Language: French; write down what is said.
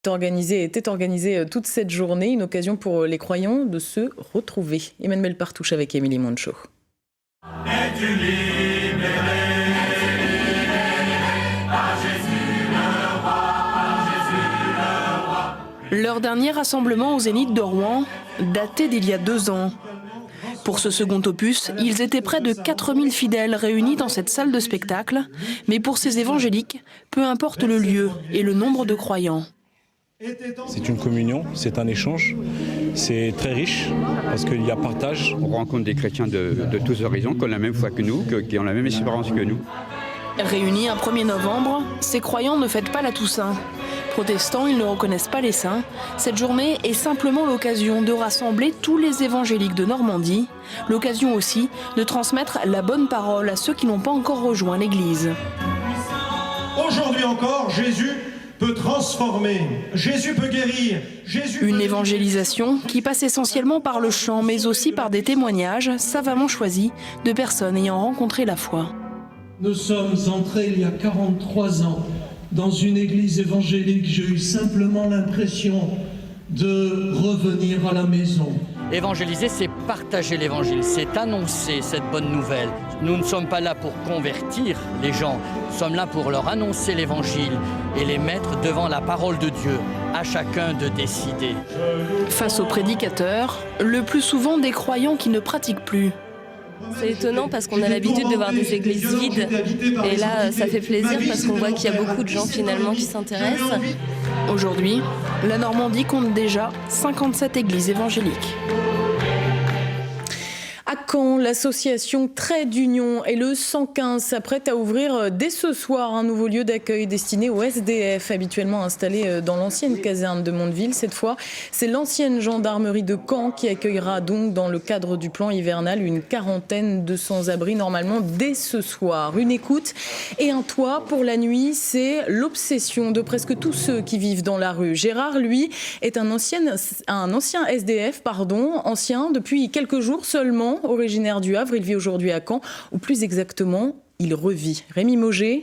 Était organisée toute cette journée, une occasion pour les croyants de se retrouver. Emmanuel Partouche avec Émilie Moncho. Es-tu libéré par Jésus le roi, par Jésus le roi. Leur dernier rassemblement au Zénith de Rouen datait d'il y a 2 ans. Pour ce second opus, ils étaient près de 4000 fidèles réunis dans cette salle de spectacle. Mais pour ces évangéliques, peu importe le lieu et le nombre de croyants. C'est une communion, c'est un échange, c'est très riche parce qu'il y a partage. On rencontre des chrétiens de tous horizons qui ont la même foi que nous, qui ont la même espérance que nous. Réunis un 1er novembre, ces croyants ne fêtent pas la Toussaint. Protestants, ils ne reconnaissent pas les saints. Cette journée est simplement l'occasion de rassembler tous les évangéliques de Normandie, l'occasion aussi de transmettre la bonne parole à ceux qui n'ont pas encore rejoint l'Église. Aujourd'hui encore, Jésus peut transformer, Jésus peut guérir. Une évangélisation qui passe essentiellement par le chant, mais aussi par des témoignages savamment choisis de personnes ayant rencontré la foi. Nous sommes entrés il y a 43 ans dans une église évangélique. J'ai eu simplement l'impression de revenir à la maison. Évangéliser, c'est partager l'évangile, c'est annoncer cette bonne nouvelle. Nous ne sommes pas là pour convertir les gens, nous sommes là pour leur annoncer l'évangile et les mettre devant la parole de Dieu, à chacun de décider. Face aux prédicateurs, le plus souvent des croyants qui ne pratiquent plus. C'est étonnant parce qu'on a l'habitude de voir des églises vides et là ça fait plaisir parce qu'on voit qu'il y a beaucoup de gens finalement qui s'intéressent. Aujourd'hui, la Normandie compte déjà 57 églises évangéliques. À Caen, l'association Trait d'Union et le 115 s'apprêtent à ouvrir dès ce soir un nouveau lieu d'accueil destiné aux SDF, habituellement installé dans l'ancienne caserne de Mondeville. Cette fois, c'est l'ancienne gendarmerie de Caen qui accueillera donc dans le cadre du plan hivernal une quarantaine de sans-abri normalement dès ce soir. Une écoute et un toit pour la nuit, c'est l'obsession de presque tous ceux qui vivent dans la rue. Gérard, lui, est un ancien SDF, ancien depuis quelques jours seulement. Originaire du Havre, il vit aujourd'hui à Caen, ou plus exactement, il revit. Rémi Mauger